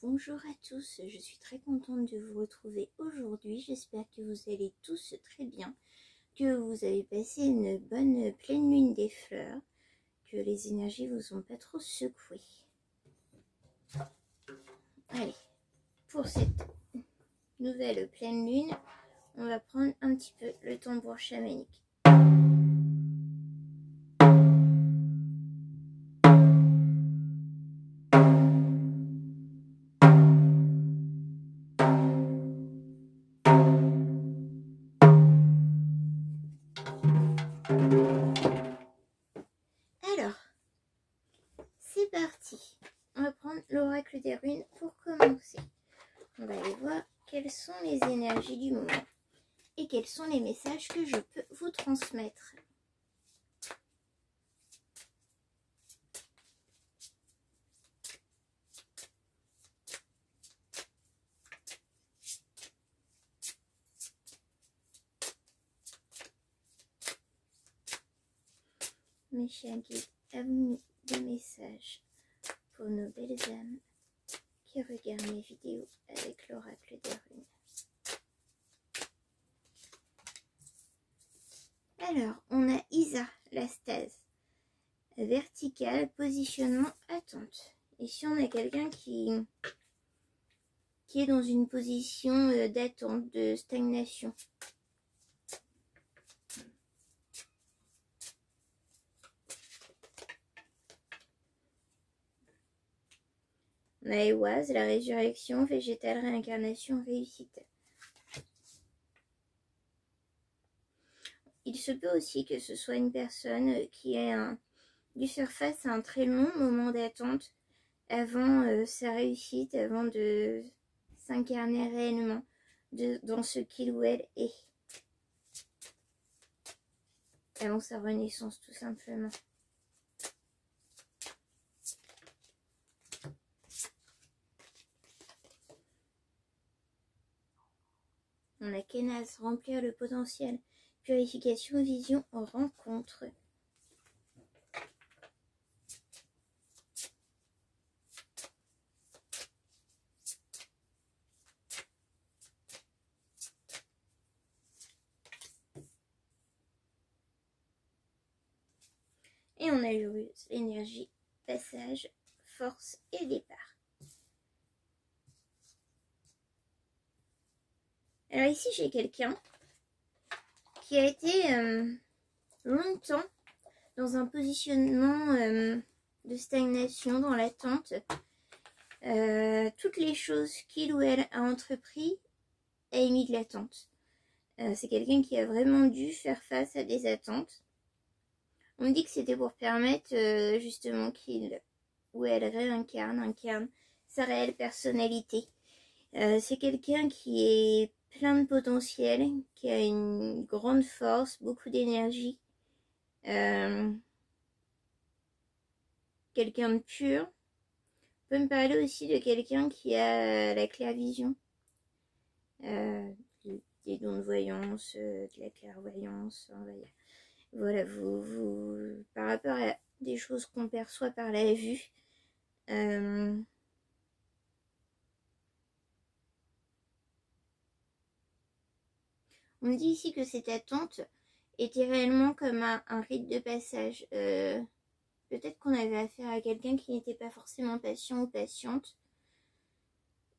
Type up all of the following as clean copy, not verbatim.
Bonjour à tous, je suis très contente de vous retrouver aujourd'hui. J'espère que vous allez tous très bien, que vous avez passé une bonne pleine lune des fleurs, que les énergies vous ont pas trop secoué. Allez, pour cette nouvelle pleine lune, on va prendre un petit peu le tambour chamanique. Alors, c'est parti. On va prendre l'oracle des runes pour commencer. On va aller voir quelles sont les énergies du moment et quels sont les messages que je peux vous transmettre. Mes chers guides, avez-vous mis des messages pour nos belles âmes qui regardent mes vidéos avec l'oracle des runes? Alors, on a Isa, la stase. Verticale, positionnement, attente. Ici, on a quelqu'un qui est dans une position d'attente, de stagnation. On a Eoise, la résurrection, végétale, réincarnation, réussite. Il se peut aussi que ce soit une personne qui ait dû faire face à un très long moment d'attente avant sa réussite, avant de s'incarner réellement dans ce qu'il ou elle est. Avant sa renaissance, tout simplement. On a Kenas, remplir le potentiel. Purification, vision, rencontre. Et on a l'heureuse, l'énergie, passage, force et départ. Alors ici, j'ai quelqu'un qui a été longtemps dans un positionnement de stagnation, dans l'attente. Toutes les choses qu'il ou elle a entrepris a émis de l'attente. C'est quelqu'un qui a vraiment dû faire face à des attentes. On me dit que c'était pour permettre justement qu'il ou elle incarne sa réelle personnalité. C'est quelqu'un qui est plein de potentiel, qui a une grande force, beaucoup d'énergie. Quelqu'un de pur. On peut me parler aussi de quelqu'un qui a la clairvision. Des dons de voyance, de la clairvoyance. Voilà, vous par rapport à des choses qu'on perçoit par la vue, on me dit ici que cette attente était réellement comme un rite de passage. Peut-être qu'on avait affaire à quelqu'un qui n'était pas forcément patient ou patiente.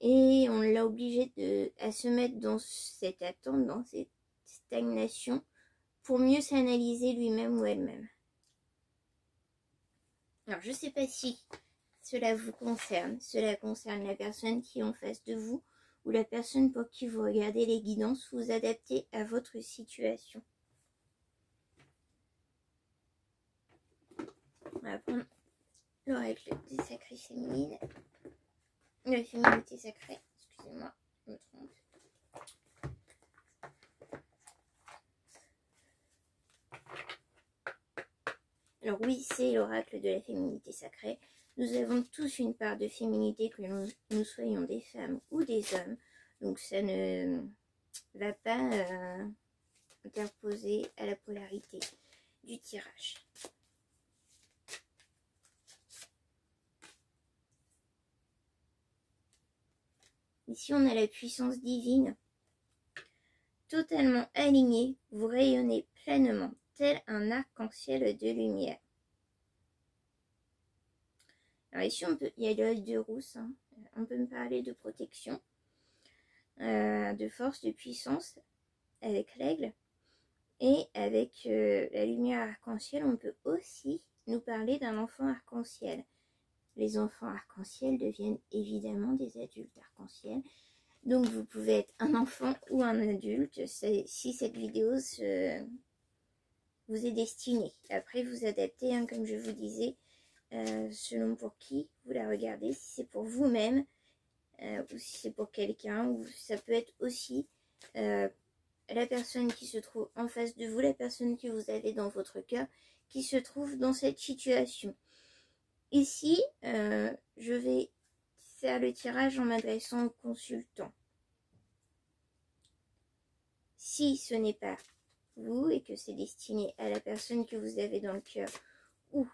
Et on l'a obligé à se mettre dans cette attente, dans cette stagnation, pour mieux s'analyser lui-même ou elle-même. Alors, je ne sais pas si cela vous concerne. Cela concerne la personne qui est en face de vous ou la personne pour qui vous regardez les guidances, vous adaptez à votre situation. On va prendre l'oracle des sacrées féminines. La féminité sacrée, excusez-moi, je me trompe. Alors oui, c'est l'oracle de la féminité sacrée. Nous avons tous une part de féminité, que nous soyons des femmes ou des hommes. Donc ça ne va pas interposer à la polarité du tirage. Ici, on a la puissance divine. Totalement aligné, vous rayonnez pleinement, tel un arc-en-ciel de lumière. Alors ici, il y a l'œil de rousse. Hein. On peut me parler de protection, de force, de puissance, avec l'aigle. Et avec la lumière arc-en-ciel, on peut aussi nous parler d'un enfant arc-en-ciel. Les enfants arc-en-ciel deviennent évidemment des adultes arc-en-ciel. Donc vous pouvez être un enfant ou un adulte si cette vidéo vous est destinée. Après vous adaptez, hein, comme je vous disais, selon pour qui vous la regardez. Si c'est pour vous-même ou si c'est pour quelqu'un, ou ça peut être aussi la personne qui se trouve en face de vous, la personne que vous avez dans votre cœur, qui se trouve dans cette situation. Ici, je vais faire le tirage en m'adressant au consultant. Si ce n'est pas vous et que c'est destiné à la personne que vous avez dans le cœur ou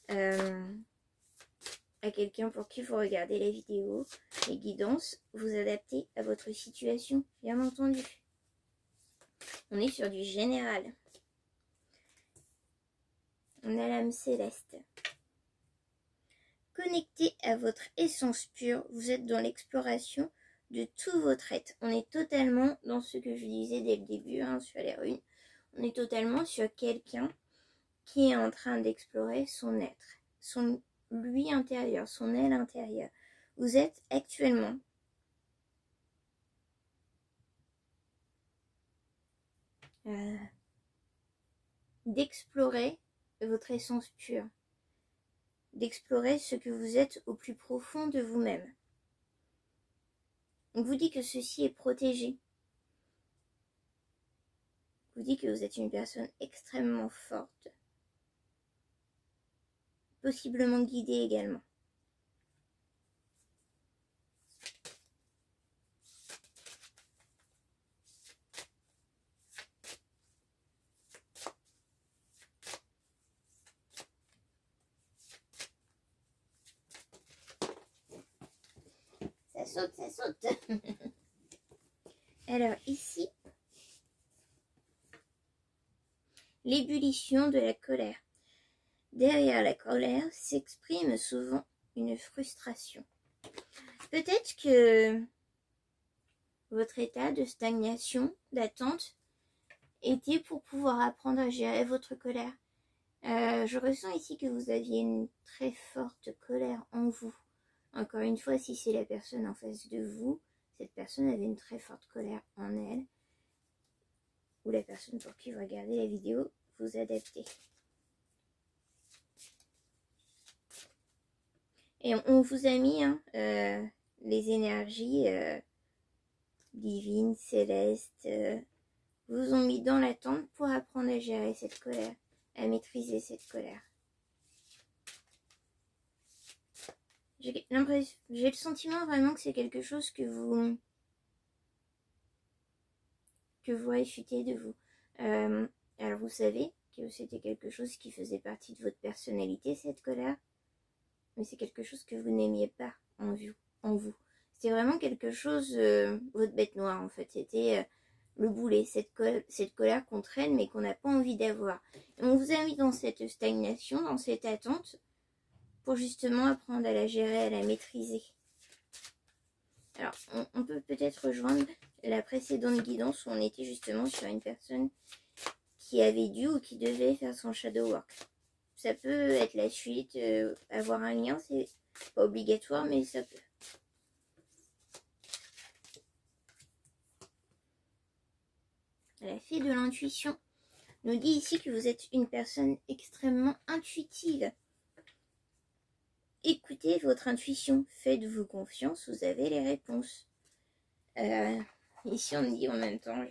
à quelqu'un pour qui vous regardez la vidéo, les guidances, vous adaptez à votre situation, bien entendu. On est sur du général. On a l'âme céleste. Connecté à votre essence pure, vous êtes dans l'exploration de tout votre être. On est totalement dans ce que je disais dès le début, hein, sur les runes. On est totalement sur quelqu'un qui est en train d'explorer son être, son lui intérieur, son elle intérieur. Vous êtes actuellement d'explorer votre essence pure, d'explorer ce que vous êtes au plus profond de vous-même. On vous dit que ceci est protégé. On vous dit que vous êtes une personne extrêmement forte, possiblement guidée également. Ça saute. Alors ici, l'ébullition de la colère. Derrière la colère s'exprime souvent une frustration. Peut-être que votre état de stagnation, d'attente, était pour pouvoir apprendre à gérer votre colère. Je ressens ici que vous aviez une très forte colère en vous. Encore une fois, si c'est la personne en face de vous, cette personne avait une très forte colère en elle. Ou la personne pour qui vous regardez la vidéo, vous adaptez. Et on vous a mis les énergies divines, célestes, vous ont mis dans l'attente pour apprendre à gérer cette colère, à maîtriser cette colère. J'ai le sentiment vraiment que c'est quelque chose que vous réfutez de vous. Alors vous savez que c'était quelque chose qui faisait partie de votre personnalité, cette colère, mais c'est quelque chose que vous n'aimiez pas en vous. C'était vraiment quelque chose, votre bête noire en fait, c'était le boulet, cette colère qu'on traîne mais qu'on n'a pas envie d'avoir. Et on vous a mis dans cette stagnation, dans cette attente, pour justement apprendre à la gérer, à la maîtriser. Alors, on peut peut-être rejoindre la précédente guidance où on était justement sur une personne qui avait dû ou qui devait faire son shadow work. Ça peut être la suite, avoir un lien, c'est pas obligatoire, mais ça peut. La fée de l'intuition nous dit ici que vous êtes une personne extrêmement intuitive. Écoutez votre intuition, faites-vous confiance, vous avez les réponses. Ici on me dit en même temps,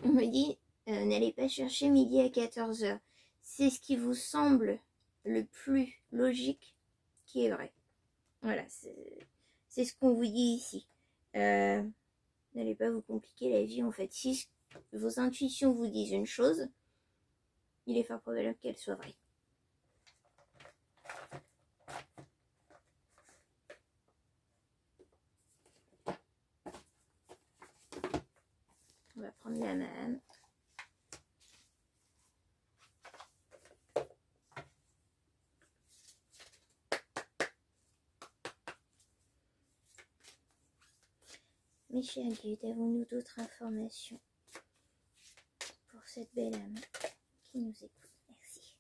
on me dit, n'allez pas chercher midi à 14 h. C'est ce qui vous semble le plus logique qui est vrai. Voilà, c'est ce qu'on vous dit ici. N'allez pas vous compliquer la vie en fait. Si vos intuitions vous disent une chose, il est fort probable qu'elle soit vraie. prendre la main. Mes chers guides, avons-nous d'autres informations pour cette belle âme qui nous écoute? Merci.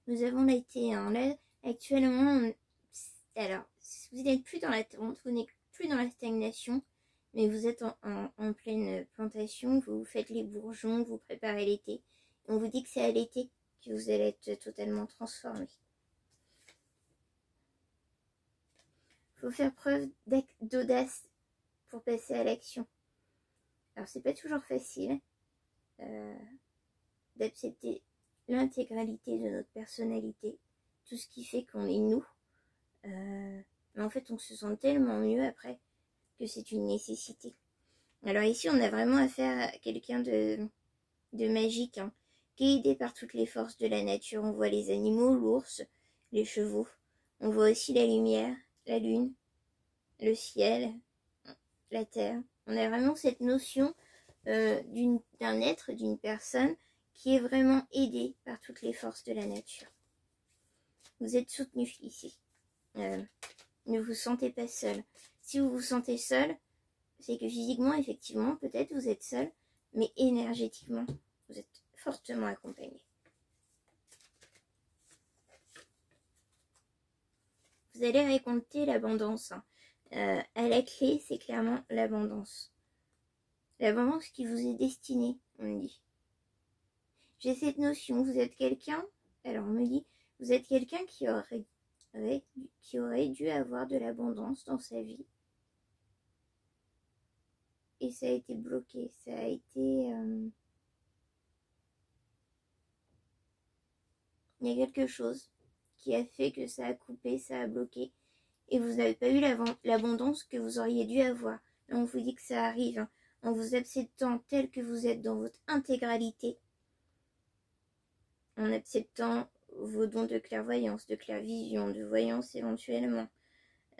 Nous avons été là actuellement. Alors, vous n'êtes plus dans la tente, vous n'êtes plus dans la stagnation, mais vous êtes en pleine plantation. Vous faites les bourgeons, vous préparez l'été. On vous dit que c'est à l'été que vous allez être totalement transformé. Il faut faire preuve d'audace pour passer à l'action. Alors, c'est pas toujours facile d'accepter l'intégralité de notre personnalité, tout ce qui fait qu'on est nous. Mais en fait, on se sent tellement mieux après que c'est une nécessité. Alors ici, on a vraiment affaire à quelqu'un de magique, hein, qui est aidé par toutes les forces de la nature. On voit les animaux, l'ours, les chevaux. On voit aussi la lumière, la lune, le ciel, la terre. On a vraiment cette notion d'un être, d'une personne qui est vraiment aidée par toutes les forces de la nature. Vous êtes soutenu ici. Ne vous sentez pas seul. Si vous vous sentez seul, c'est que physiquement, effectivement, peut-être vous êtes seul, mais énergétiquement, vous êtes fortement accompagné. Vous allez récolter l'abondance. À la clé, c'est clairement l'abondance. L'abondance qui vous est destinée, on me dit. J'ai cette notion, vous êtes quelqu'un, alors on me dit, vous êtes quelqu'un qui aurait dû avoir de l'abondance dans sa vie. Et ça a été bloqué, ça a été... Il y a quelque chose qui a fait que ça a coupé, ça a bloqué. Et vous n'avez pas eu l'abondance que vous auriez dû avoir. Là, on vous dit que ça arrive, hein, en vous acceptant tel que vous êtes dans votre intégralité. En acceptant vos dons de clairvoyance, de clairvision, de voyance éventuellement.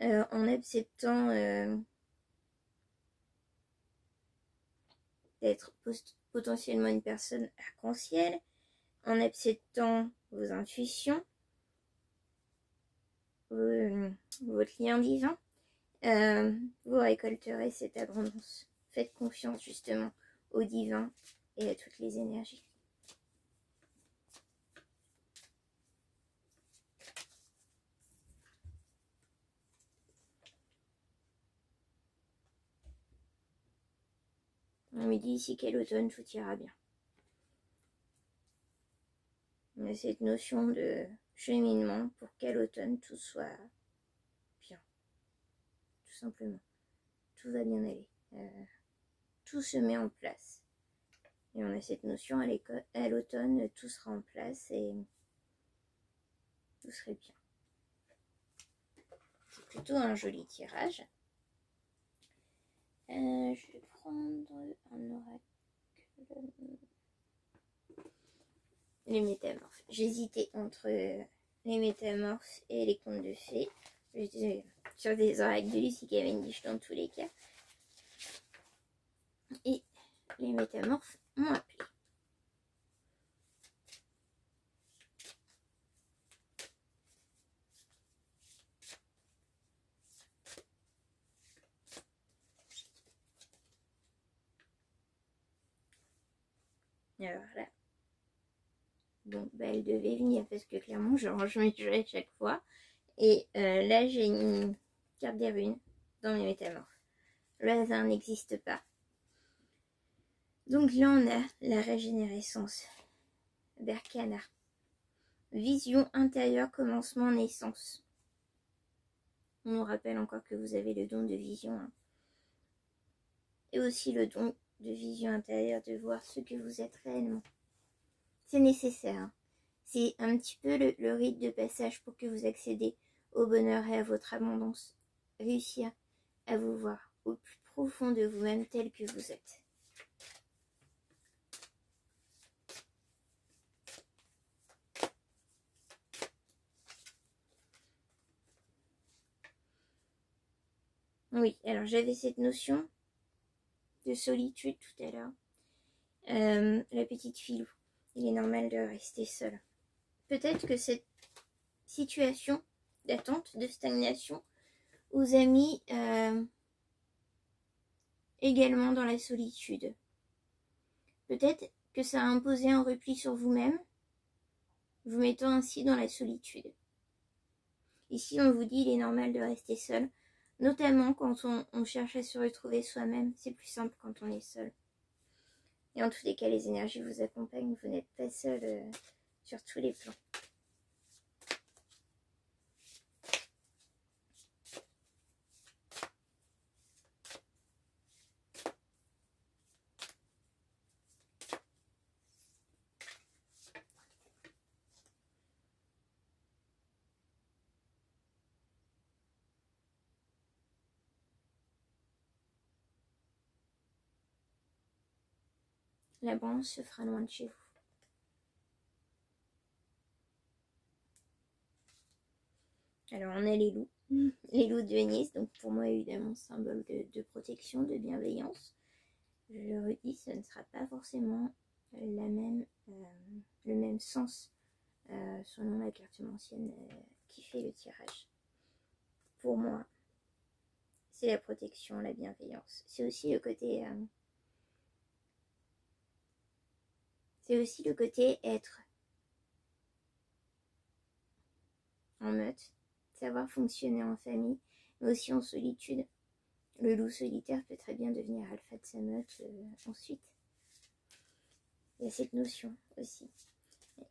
En acceptant d'être potentiellement une personne arc-en-ciel. En acceptant vos intuitions. Votre lien divin, vous récolterez cette abondance. Faites confiance justement au divin et à toutes les énergies. On me dit ici qu'à l'automne tout ira bien. On a cette notion de cheminement pour qu'à l'automne tout soit bien. Tout simplement. Tout va bien aller. Tout se met en place. Et on a cette notion à l'automne, tout sera en place et tout serait bien. C'est plutôt un joli tirage. Je vais prendre un oracle. Les métamorphes. J'hésitais entre les métamorphes et les contes de fées. J'étais sur des oracles de Lucie Cavendish dans tous les cas. Et les métamorphes m'ont appelé. Alors là, bon, bah, elle devait venir parce que clairement je range mes jeux à chaque fois. Et là, j'ai une carte des runes dans mes métamorphes. Le hasard n'existe pas. Donc là, on a la régénérescence. Berkana. Vision intérieure, commencement, naissance. On nous rappelle encore que vous avez le don de vision. Hein. Et aussi le don de vision intérieure, de voir ce que vous êtes réellement. C'est nécessaire. Hein. C'est un petit peu le rite de passage pour que vous accédez au bonheur et à votre abondance. Réussir à vous voir au plus profond de vous-même tel que vous êtes. Oui, alors j'avais cette notion de solitude tout à l'heure. La petite Filou, il est normal de rester seul. Peut-être que cette situation d'attente, de stagnation, vous a mis également dans la solitude. Peut-être que ça a imposé un repli sur vous-même, vous mettant ainsi dans la solitude. Ici, on vous dit il est normal de rester seul, notamment quand on cherche à se retrouver soi-même. C'est plus simple quand on est seul. Et en tous les cas, les énergies vous accompagnent, vous n'êtes pas seul sur tous les plans. L'abondance se fera loin de chez vous. Alors on a les loups. Les loups de Venise, donc pour moi évidemment symbole de protection, de bienveillance. Je le redis, ce ne sera pas forcément le même sens selon la cartomancienne qui fait le tirage. Pour moi, c'est la protection, la bienveillance. C'est aussi le côté être en meute, savoir fonctionner en famille, mais aussi en solitude. Le loup solitaire peut très bien devenir alpha de sa meute ensuite. Il y a cette notion aussi.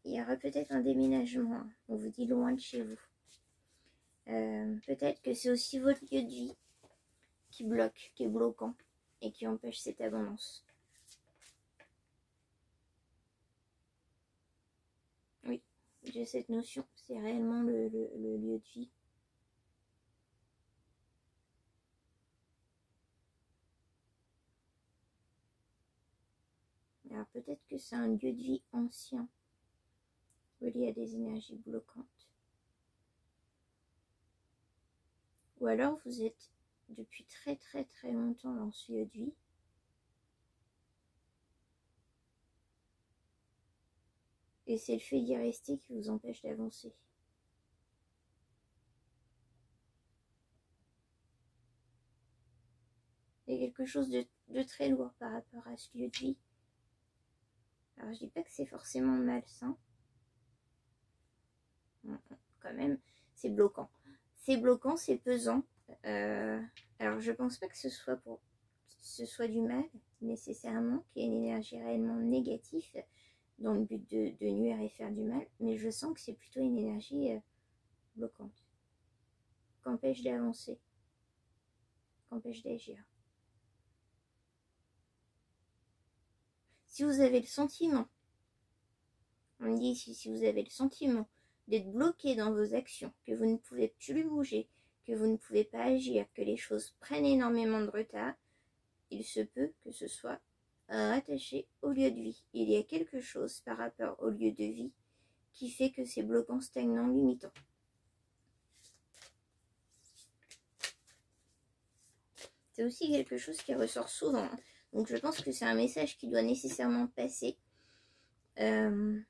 Il y aura peut-être un déménagement, on vous dit loin de chez vous. Peut-être que c'est aussi votre lieu de vie qui bloque, qui est bloquant et qui empêche cette abondance. Oui, j'ai cette notion, c'est réellement le lieu de vie. Alors peut-être que c'est un lieu de vie ancien, relié à des énergies bloquantes. Ou alors vous êtes depuis très très très longtemps dans ce lieu de vie. Et c'est le fait d'y rester qui vous empêche d'avancer. Il y a quelque chose de très lourd par rapport à ce lieu de vie. Alors je dis pas que c'est forcément malsain. Quand même, c'est bloquant. C'est bloquant, c'est pesant. Alors je pense pas que ce soit du mal nécessairement, qu'il y ait une énergie réellement négative dans le but de nuire et faire du mal, mais je sens que c'est plutôt une énergie bloquante, qu'empêche d'avancer, qu'empêche d'agir. Si vous avez le sentiment, on me dit ici, si vous avez le sentiment d'être bloqué dans vos actions, que vous ne pouvez plus bouger, que vous ne pouvez pas agir, que les choses prennent énormément de retard, il se peut que ce soit rattaché au lieu de vie. Il y a quelque chose par rapport au lieu de vie qui fait que c'est bloquant, stagnant, limitant. C'est aussi quelque chose qui ressort souvent. Donc je pense que c'est un message qui doit nécessairement passer. Il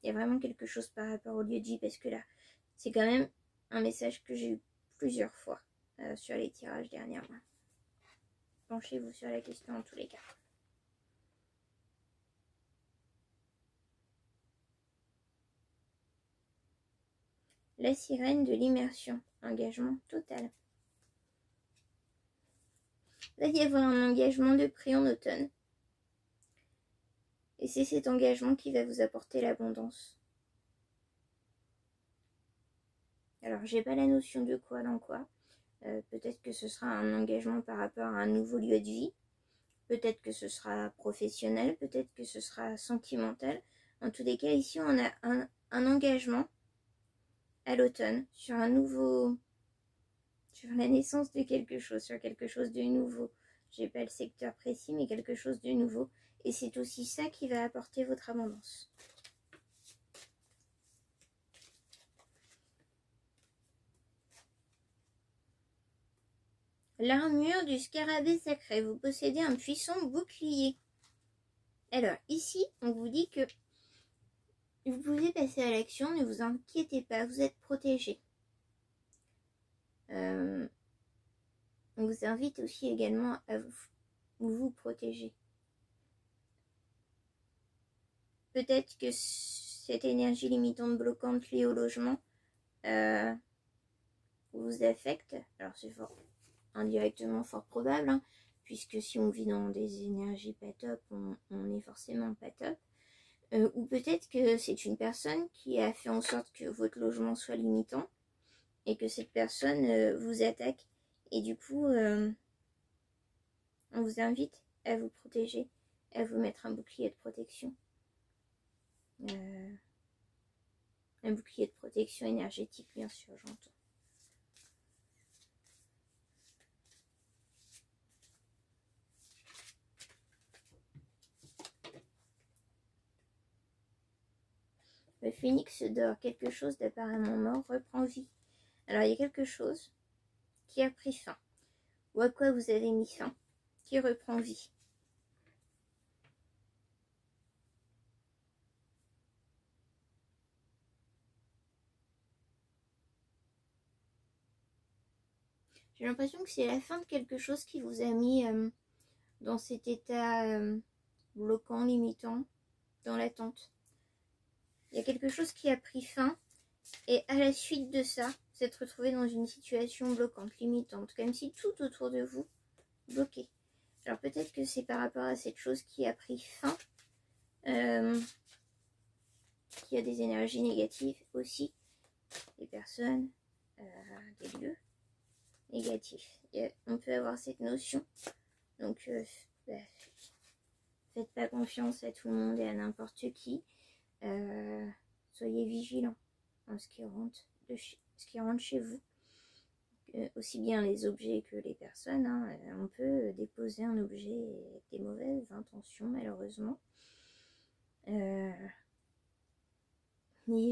y a vraiment quelque chose par rapport au lieu de vie, parce que là, c'est quand même un message que j'ai eu plusieurs fois sur les tirages dernièrement. Penchez-vous sur la question en tous les cas. La sirène de l'immersion, engagement total. Là, il y avoir un engagement de prix en automne. Et c'est cet engagement qui va vous apporter l'abondance. Alors, j'ai pas la notion de quoi dans quoi. Peut-être que ce sera un engagement par rapport à un nouveau lieu de vie. Peut-être que ce sera professionnel. Peut-être que ce sera sentimental. En tous les cas, ici, on a un engagement à l'automne sur un nouveau... sur la naissance de quelque chose, sur quelque chose de nouveau. J'ai pas le secteur précis, mais quelque chose de nouveau. Et c'est aussi ça qui va apporter votre abondance. L'armure du scarabée sacré. Vous possédez un puissant bouclier. Alors, ici, on vous dit que vous pouvez passer à l'action, ne vous inquiétez pas, vous êtes protégé. On vous invite aussi également à vous protéger. Peut-être que cette énergie limitante bloquante liée au logement vous affecte. Alors c'est fort indirectement fort probable, hein, puisque si on vit dans des énergies pas top, on est forcément pas top. Ou peut-être que c'est une personne qui a fait en sorte que votre logement soit limitant et que cette personne vous attaque. Et du coup, on vous invite à vous protéger, à vous mettre un bouclier de protection. Un bouclier de protection énergétique, bien sûr, j'entends. Le phénix d'or, quelque chose d'apparemment mort, reprend vie. Alors, il y a quelque chose qui a pris fin, ou à quoi vous avez mis fin, qui reprend vie. J'ai l'impression que c'est la fin de quelque chose qui vous a mis dans cet état bloquant, limitant, dans l'attente. Il y a quelque chose qui a pris fin et à la suite de ça, vous êtes retrouvé dans une situation bloquante, limitante, comme si tout autour de vous bloquait. Alors peut-être que c'est par rapport à cette chose qui a pris fin, qui a des énergies négatives aussi, des personnes, des lieux négatifs. Et on peut avoir cette notion. Donc faites pas confiance à tout le monde et à n'importe qui. Soyez vigilants en ce qui rentre chez vous. Aussi bien les objets que les personnes. Hein. On peut déposer un objet avec des mauvaises intentions, malheureusement. N'ayez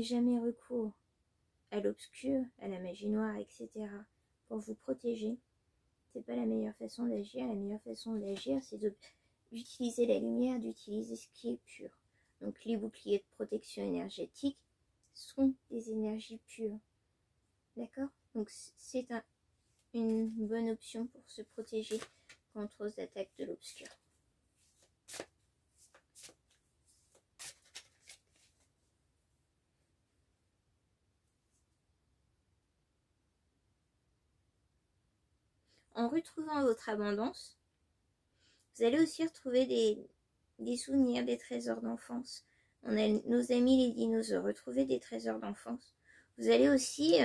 jamais recours à l'obscur, à la magie noire, etc. pour vous protéger. C'est pas la meilleure façon d'agir. La meilleure façon d'agir, c'est d'utiliser la lumière, d'utiliser ce qui est pur. Donc les boucliers de protection énergétique sont des énergies pures. D'accord? Donc c'est une bonne option pour se protéger contre les attaques de l'obscur. En retrouvant votre abondance, vous allez aussi retrouver des souvenirs, des trésors d'enfance. On a nos amis les dinosaures, retrouver des trésors d'enfance. Vous allez aussi...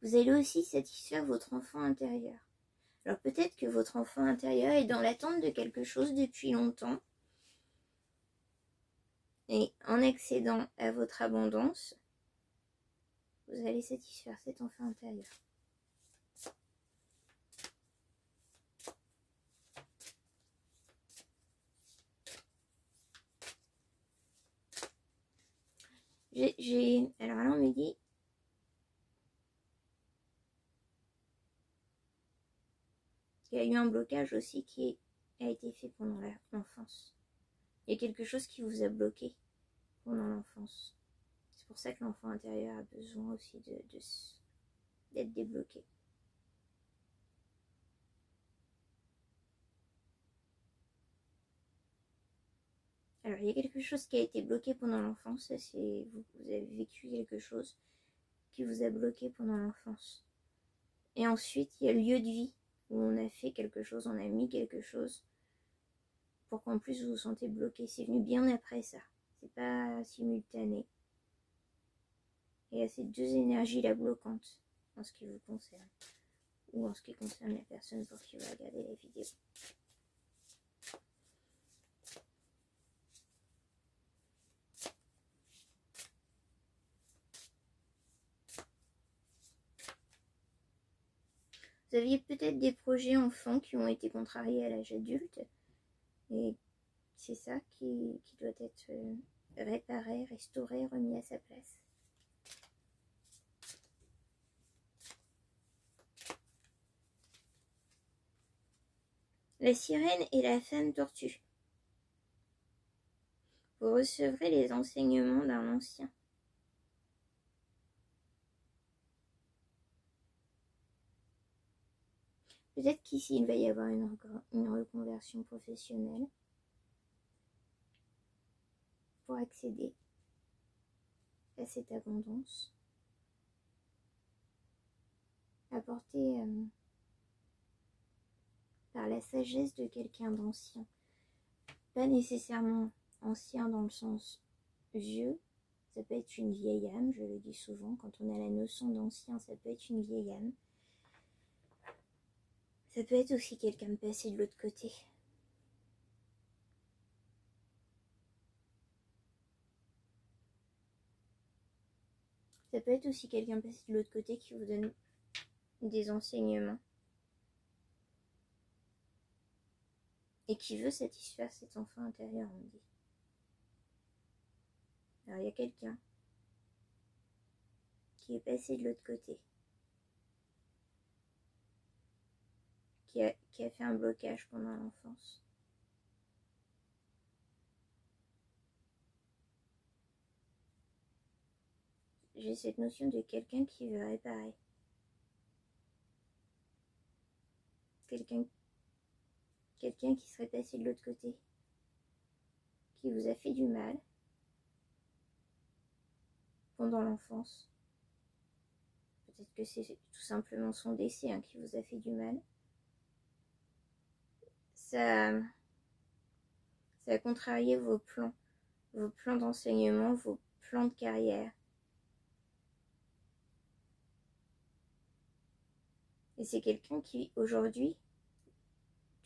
Vous allez aussi satisfaire votre enfant intérieur. Alors peut-être que votre enfant intérieur est dans l'attente de quelque chose depuis longtemps. Et en accédant à votre abondance, vous allez satisfaire cet enfant intérieur. Alors là on me dit qu'il y a eu un blocage aussi qui a été fait pendant l'enfance. Il y a quelque chose qui vous a bloqué pendant l'enfance. C'est pour ça que l'enfant intérieur a besoin aussi d'être débloqué. Alors, il y a quelque chose qui a été bloqué pendant l'enfance. C'est vous avez vécu quelque chose qui vous a bloqué pendant l'enfance. Et ensuite, il y a le lieu de vie où on a fait quelque chose, on a mis quelque chose pour qu'en plus vous vous sentez bloqué. C'est venu bien après ça. C'est pas simultané. Et il y a ces deux énergies-là bloquantes en ce qui vous concerne. Ou en ce qui concerne la personne pour qui va regarder la vidéo. Vous aviez peut-être des projets enfants qui ont été contrariés à l'âge adulte. Et c'est ça qui doit être réparé, restauré, remis à sa place. La sirène et la femme tortue. Vous recevrez les enseignements d'un ancien. Peut-être qu'ici, il va y avoir une reconversion professionnelle pour accéder à cette abondance, apportée par la sagesse de quelqu'un d'ancien. Pas nécessairement ancien dans le sens vieux, ça peut être une vieille âme, je le dis souvent, quand on a la notion d'ancien, ça peut être une vieille âme. Ça peut être aussi quelqu'un de passé de l'autre côté. Ça peut être aussi quelqu'un passé de l'autre côté qui vous donne des enseignements. Et qui veut satisfaire cet enfant intérieur, on dit. Alors il y a quelqu'un qui est passé de l'autre côté. Qui a fait un blocage pendant l'enfance. J'ai cette notion de quelqu'un qui veut réparer. Quelqu'un qui serait passé de l'autre côté. Qui vous a fait du mal pendant l'enfance. Peut-être que c'est tout simplement son décès qui vous a fait du mal. Ça a contrarié vos plans d'enseignement, vos plans de carrière. Et c'est quelqu'un qui, aujourd'hui,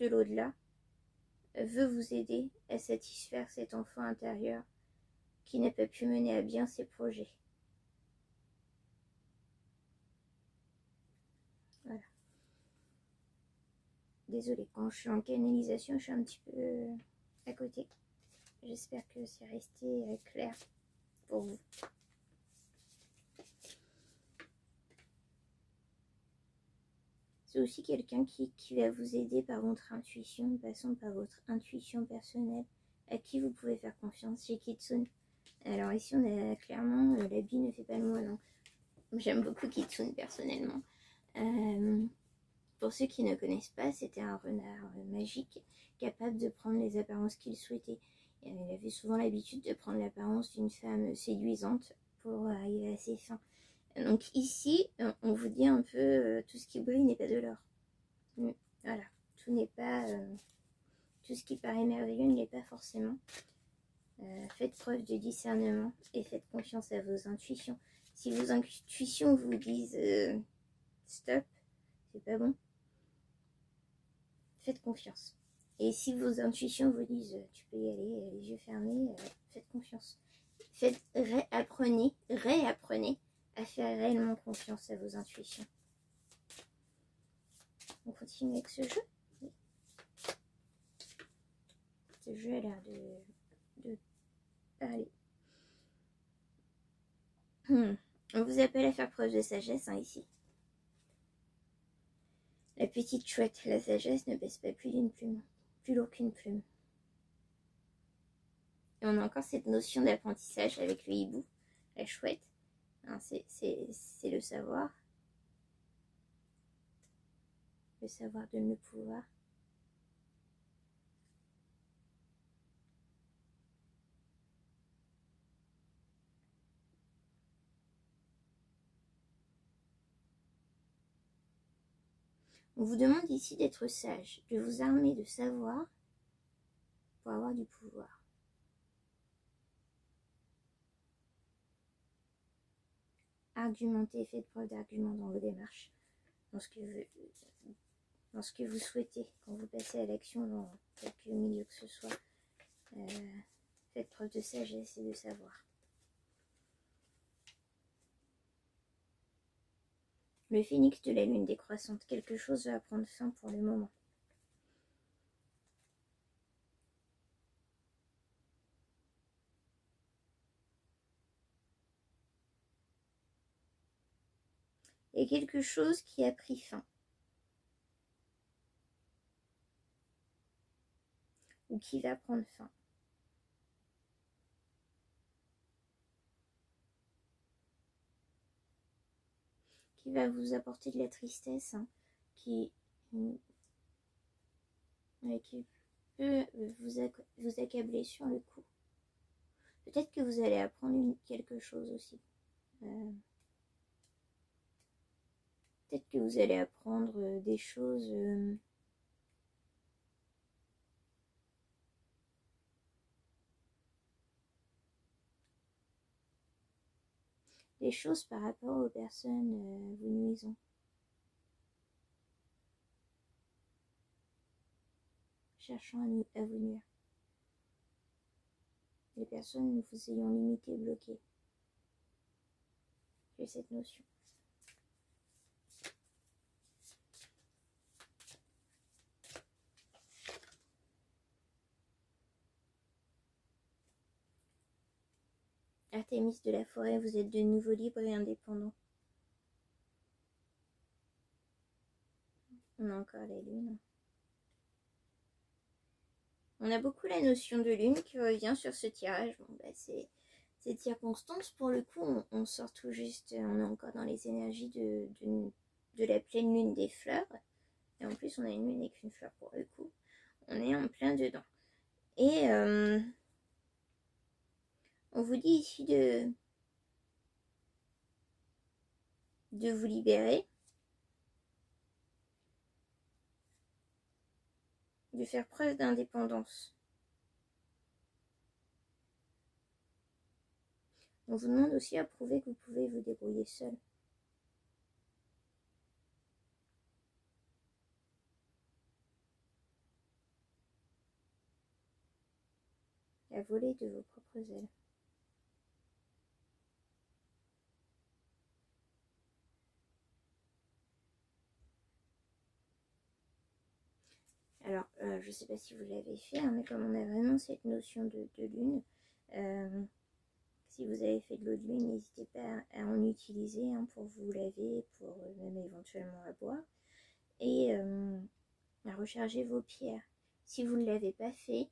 de l'au-delà, veut vous aider à satisfaire cet enfant intérieur qui n'a pas pu mener à bien ses projets. Voilà. Désolée, quand je suis en canalisation, je suis un petit peu à côté. J'espère que c'est resté clair pour vous. C'est aussi quelqu'un qui va vous aider par votre intuition, passant par votre intuition personnelle, à qui vous pouvez faire confiance chez Kitsune. Alors ici, on a clairement l'habit ne fait pas le moine. J'aime beaucoup Kitsune personnellement. Pour ceux qui ne connaissent pas, c'était un renard magique, capable de prendre les apparences qu'il souhaitait. Il avait souvent l'habitude de prendre l'apparence d'une femme séduisante pour arriver à ses fins. Donc ici, on vous dit un peu tout ce qui brille n'est pas de l'or. Voilà, tout n'est pas... tout ce qui paraît merveilleux ne l'est pas forcément. Faites preuve de discernement et faites confiance à vos intuitions. Si vos intuitions vous disent stop, c'est pas bon, faites confiance. Et si vos intuitions vous disent tu peux y aller, les yeux fermés, faites confiance. Réapprenez à faire réellement confiance à vos intuitions. On continue avec ce jeu. Oui. Ce jeu a l'air de... Allez. On vous appelle à faire preuve de sagesse ici. La petite chouette, la sagesse ne pèse pas plus d'une plume, plus lourd qu'une plume. Et on a encore cette notion d'apprentissage avec le hibou, la chouette. C'est le savoir. Le savoir donne le pouvoir. On vous demande ici d'être sage, de vous armer de savoir pour avoir du pouvoir. Argumentez, faites preuve d'argument dans vos démarches, dans ce que vous souhaitez, quand vous passez à l'action dans quelque milieu que ce soit. Faites preuve de sagesse et de savoir. Le phénix de la lune décroissante, quelque chose va prendre fin pour le moment. Et quelque chose qui a pris fin. ou qui va prendre fin. Qui va vous apporter de la tristesse, hein, qui peut vous accabler sur le coup. Peut-être que vous allez apprendre quelque chose aussi. Peut-être que vous allez apprendre des choses par rapport aux personnes vous nuisant. Cherchant à vous nuire. Les personnes vous ayant limité, bloqué. J'ai cette notion. Artémis de la forêt, vous êtes de nouveau libre et indépendant. On a encore la lune. On a beaucoup la notion de lune qui revient sur ce tirage. Bon, bah, c'est cette circonstance, pour le coup, on sort tout juste, on est encore dans les énergies de la pleine lune des fleurs. Et en plus, on a une lune avec une fleur pour le coup. On est en plein dedans. Et on vous dit ici de vous libérer. De faire preuve d'indépendance. On vous demande aussi à prouver que vous pouvez vous débrouiller seul. À voler de vos propres ailes. Alors, je ne sais pas si vous l'avez fait, hein, mais comme on a vraiment cette notion de lune, si vous avez fait de l'eau de lune, n'hésitez pas à en utiliser, hein, pour vous laver, pour même éventuellement à boire. Et à recharger vos pierres. Si vous ne l'avez pas fait,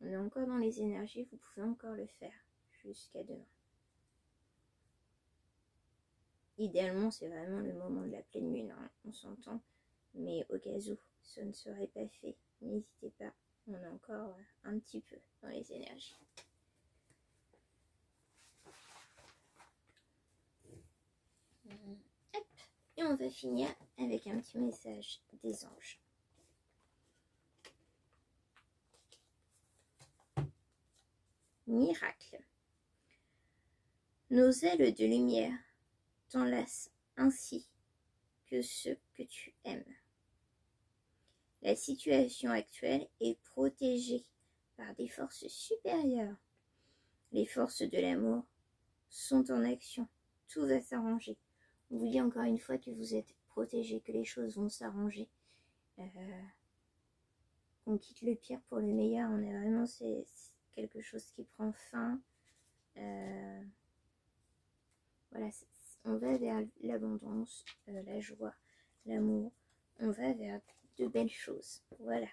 on est encore dans les énergies, vous pouvez encore le faire jusqu'à demain. Idéalement, c'est vraiment le moment de la pleine lune, hein, on s'entend. Mais au cas où ce ne serait pas fait, n'hésitez pas, on est encore un petit peu dans les énergies. Hop. Et on va finir avec un petit message des anges. Miracle. Nos ailes de lumière t'enlacent ainsi que ceux que tu aimes. La situation actuelle est protégée par des forces supérieures. Les forces de l'amour sont en action. Tout va s'arranger. On vous dit encore une fois que vous êtes protégés, que les choses vont s'arranger. On quitte le pire pour le meilleur. On est vraiment, c'est quelque chose qui prend fin. Voilà, on va vers l'abondance, la joie, l'amour. On va vers de belles choses. Voilà.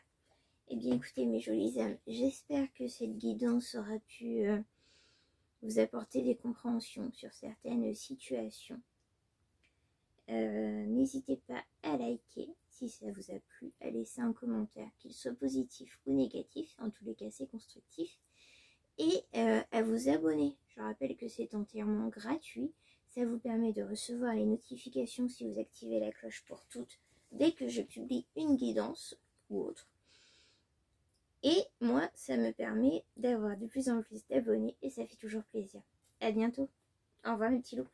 Eh bien, écoutez, mes jolies âmes, j'espère que cette guidance aura pu vous apporter des compréhensions sur certaines situations. N'hésitez pas à liker si ça vous a plu, à laisser un commentaire, qu'il soit positif ou négatif, en tous les cas c'est constructif, et à vous abonner. Je rappelle que c'est entièrement gratuit, ça vous permet de recevoir les notifications si vous activez la cloche pour toutes dès que je publie une guidance ou autre. Et moi, ça me permet d'avoir de plus en plus d'abonnés et ça fait toujours plaisir. À bientôt. Au revoir mes petits loups.